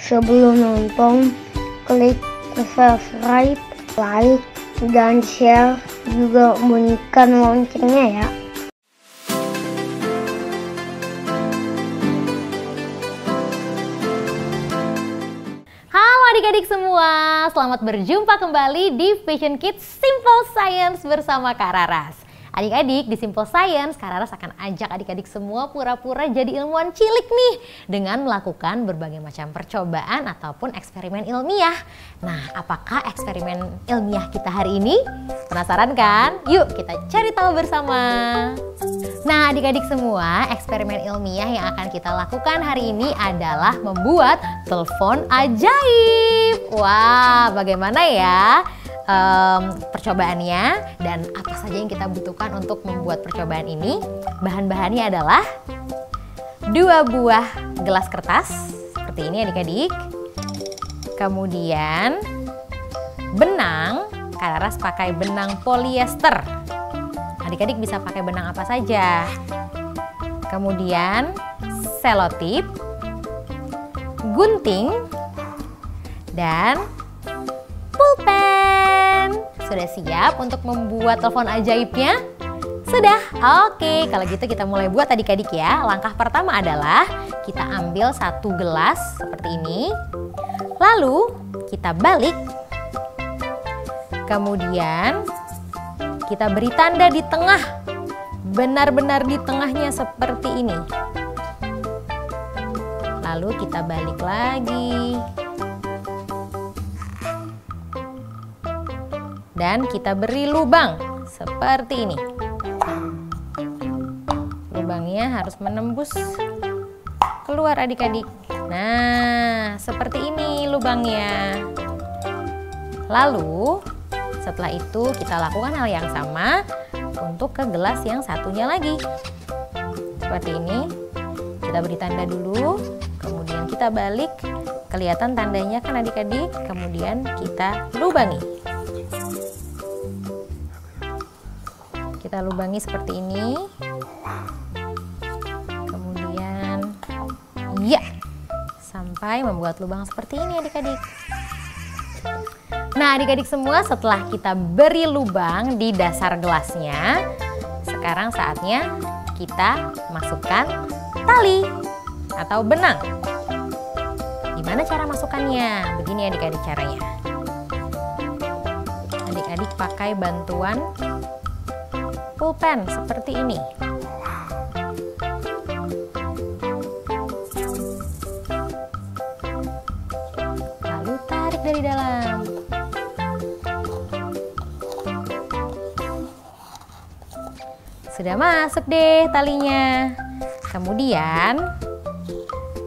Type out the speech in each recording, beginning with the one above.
Sebelum nonton, klik subscribe, like, dan share, juga bunyikan loncengnya ya. Halo adik-adik semua, selamat berjumpa kembali di Fashion Kids Simple Science bersama Kak Raras. Adik-adik, di Simple Science, Kak Raras akan ajak adik-adik semua pura-pura jadi ilmuwan cilik nih dengan melakukan berbagai macam percobaan ataupun eksperimen ilmiah. Nah, apakah eksperimen ilmiah kita hari ini? Penasaran kan? Yuk kita cari tahu bersama. Nah, adik-adik semua, eksperimen ilmiah yang akan kita lakukan hari ini adalah membuat telepon ajaib. Wah, bagaimana ya percobaannya dan apa saja yang kita butuhkan untuk membuat percobaan ini? Bahan-bahannya adalah 2 buah gelas kertas seperti ini adik-adik. Kemudian benang, Kak Raras pakai benang polyester. Adik-adik bisa pakai benang apa saja. Kemudian selotip, gunting, dan pulpen. Sudah siap untuk membuat telepon ajaibnya? Sudah? Oke, kalau gitu kita mulai buat adik-adik ya. Langkah pertama adalah kita ambil 1 gelas seperti ini. Lalu kita balik. Kemudian kita beri tanda di tengah. Benar-benar di tengahnya seperti ini. Lalu kita balik lagi. Dan kita beri lubang seperti ini. Lubangnya harus menembus keluar adik-adik. Nah, seperti ini lubangnya. Lalu setelah itu kita lakukan hal yang sama untuk ke gelas yang satunya lagi. Seperti ini. Kita beri tanda dulu, kemudian kita balik. Kelihatan tandanya kan adik-adik, kemudian kita lubangi. Kita lubangi seperti ini. Kemudian ya, sampai membuat lubang seperti ini adik-adik. Nah adik-adik semua, setelah kita beri lubang di dasar gelasnya, sekarang saatnya kita masukkan tali atau benang. Gimana cara masukkannya? Begini adik-adik caranya. Adik-adik pakai bantuan pulpen seperti ini. Lalu tarik dari dalam. Sudah masuk deh talinya. Kemudian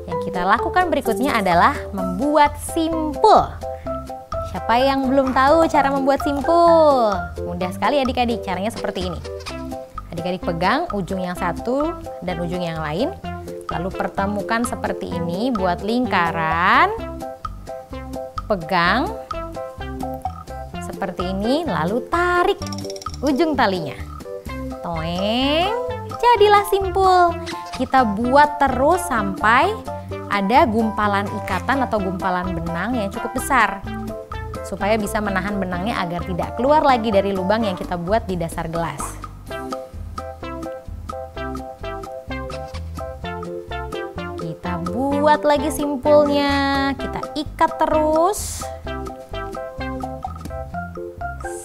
yang kita lakukan berikutnya adalah membuat simpul. Siapa yang belum tahu cara membuat simpul? Mudah sekali adik-adik, caranya seperti ini. Adik-adik pegang ujung yang satu dan ujung yang lain, lalu pertemukan seperti ini, buat lingkaran, pegang seperti ini, lalu tarik ujung talinya. Toeng, jadilah simpul. Kita buat terus sampai ada gumpalan ikatan atau gumpalan benang yang cukup besar, supaya bisa menahan benangnya agar tidak keluar lagi dari lubang yang kita buat di dasar gelas. Kita buat lagi simpulnya, kita ikat terus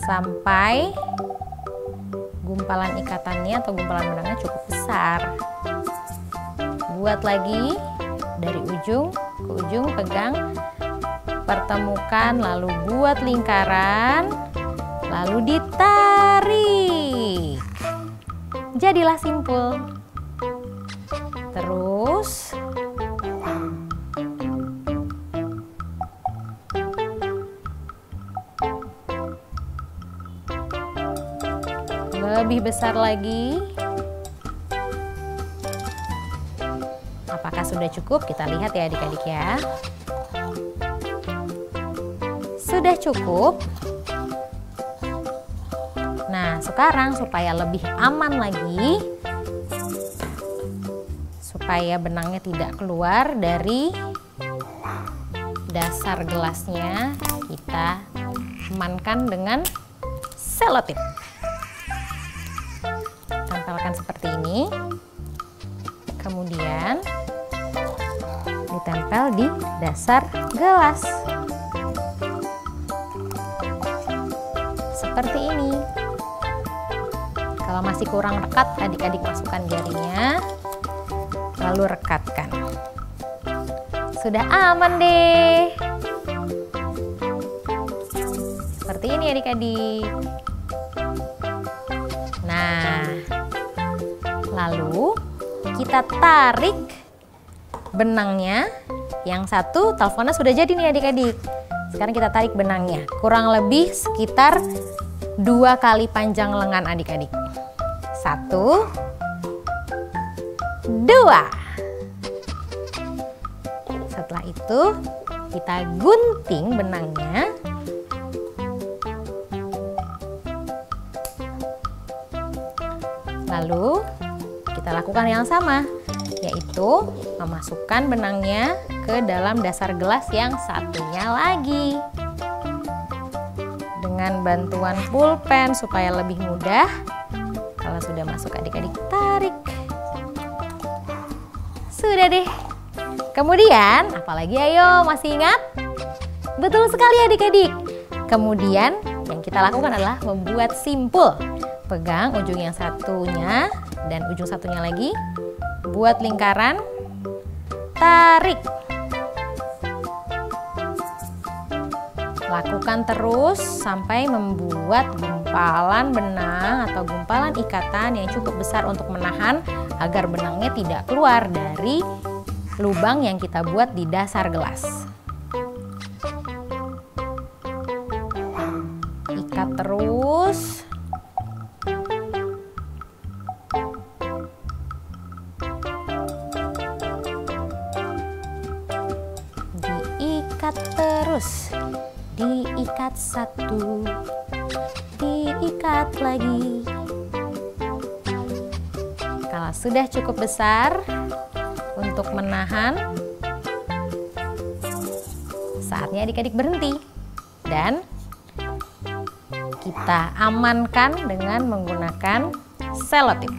sampai gumpalan ikatannya atau gumpalan benangnya cukup besar. Buat lagi dari ujung ke ujung, pegang, pertemukan, lalu buat lingkaran, lalu ditarik. Jadilah simpul. Terus lebih besar lagi. Apakah sudah cukup? Kita lihat ya adik-adik ya. Sudah cukup. Nah, sekarang supaya lebih aman lagi, supaya benangnya tidak keluar dari dasar gelasnya kita amankan dengan selotip. Tempelkan seperti ini. Kemudian ditempel di dasar gelas. Seperti ini. Kalau masih kurang rekat, adik-adik masukkan jarinya, lalu rekatkan. Sudah aman deh. Seperti ini adik-adik. Nah, lalu kita tarik benangnya. Yang satu teleponnya sudah jadi nih adik-adik. Sekarang kita tarik benangnya. Kurang lebih sekitar 2 kali panjang lengan adik-adik. 1, 2. Setelah itu kita gunting benangnya. Lalu kita lakukan yang sama, yaitu memasukkan benangnya ke dalam dasar gelas yang satunya lagi. Dengan bantuan pulpen supaya lebih mudah. Kalau sudah masuk adik-adik tarik. Sudah deh. Kemudian apalagi ayo, masih ingat? Betul sekali adik-adik. Kemudian yang kita lakukan adalah membuat simpul. Pegang ujung yang satunya dan ujung satunya lagi. Buat lingkaran. Tarik. Lakukan terus sampai membuat gumpalan benang atau gumpalan ikatan yang cukup besar untuk menahan agar benangnya tidak keluar dari lubang yang kita buat di dasar gelas. Ikat terus. Diikat terus. Diikat satu, diikat lagi. Kalau sudah cukup besar untuk menahan, saatnya adik-adik berhenti dan kita amankan dengan menggunakan selotip.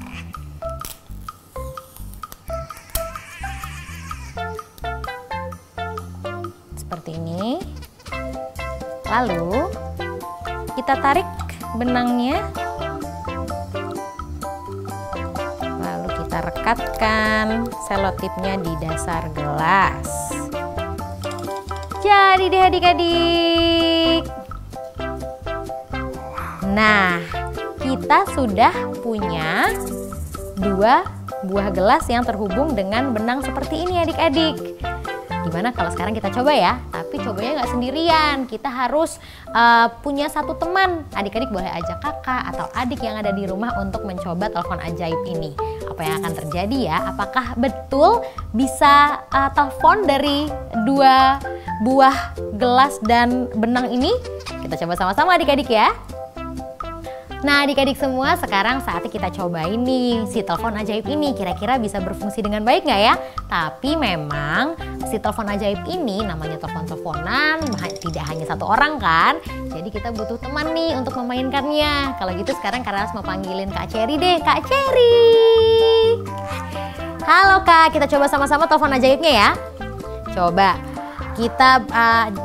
Seperti ini. Lalu kita tarik benangnya, lalu kita rekatkan selotipnya di dasar gelas. Jadi deh adik-adik. Nah, kita sudah punya 2 buah gelas yang terhubung dengan benang seperti ini adik-adik. Gimana kalau sekarang kita coba ya? Tapi cobanya nggak sendirian. Kita harus punya satu teman. Adik-adik boleh ajak kakak atau adik yang ada di rumah untuk mencoba telepon ajaib ini. Apa yang akan terjadi ya? Apakah betul bisa telepon dari 2 buah gelas dan benang ini? Kita coba sama-sama adik-adik ya. Nah adik-adik semua, sekarang saatnya kita cobain nih si telepon ajaib ini. Kira-kira bisa berfungsi dengan baik nggak ya? Tapi memang si telepon ajaib ini namanya telepon-teleponan, tidak hanya satu orang kan. Jadi kita butuh teman nih untuk memainkannya. Kalau gitu sekarang Kak Raras mau panggilin Kak Cherry deh. Kak Cherry! Halo Kak, kita coba sama-sama telepon ajaibnya ya. Coba kita,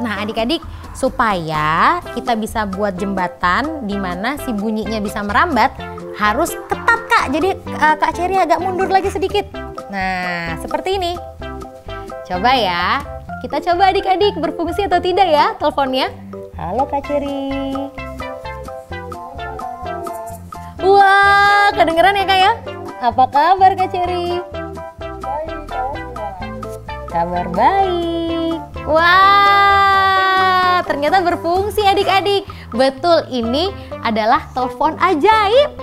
nah adik-adik, supaya kita bisa buat jembatan di mana si bunyinya bisa merambat, harus ketat Kak. Jadi Kak Cherry agak mundur lagi sedikit. Nah, seperti ini. Coba ya. Kita coba adik-adik berfungsi atau tidak ya teleponnya. Halo Kak Cherry. Wah, kedengeran ya Kak ya? Apa kabar Kak Cherry? Kabar baik. Wah, ternyata berfungsi adik-adik. Betul, ini adalah telepon ajaib.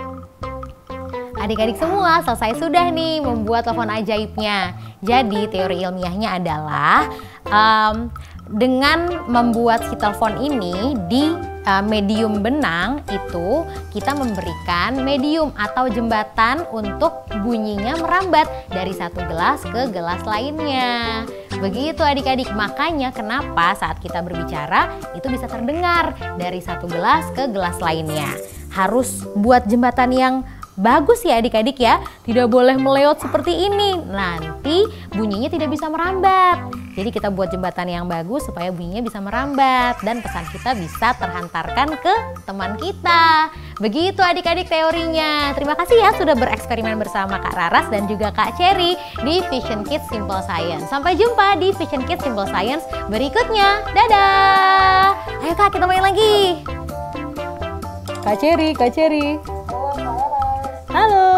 Adik-adik semua selesai sudah nih membuat telepon ajaibnya. Jadi teori ilmiahnya adalah dengan membuat si telepon ini di medium benang itu kita memberikan medium atau jembatan untuk bunyinya merambat dari satu gelas ke gelas lainnya. Begitu adik-adik, makanya kenapa saat kita berbicara itu bisa terdengar dari satu gelas ke gelas lainnya. Harus buat jembatan yang bagus ya adik-adik ya, tidak boleh meleot seperti ini, nanti bunyinya tidak bisa merambat. Jadi kita buat jembatan yang bagus supaya bunyinya bisa merambat dan pesan kita bisa terhantarkan ke teman kita. Begitu adik-adik teorinya. Terima kasih ya sudah bereksperimen bersama Kak Raras dan juga Kak Cherry di Vision Kids Simple Science. Sampai jumpa di Vision Kids Simple Science berikutnya. Dadah! Ayo Kak, kita main lagi. Kak Cherry. Halo.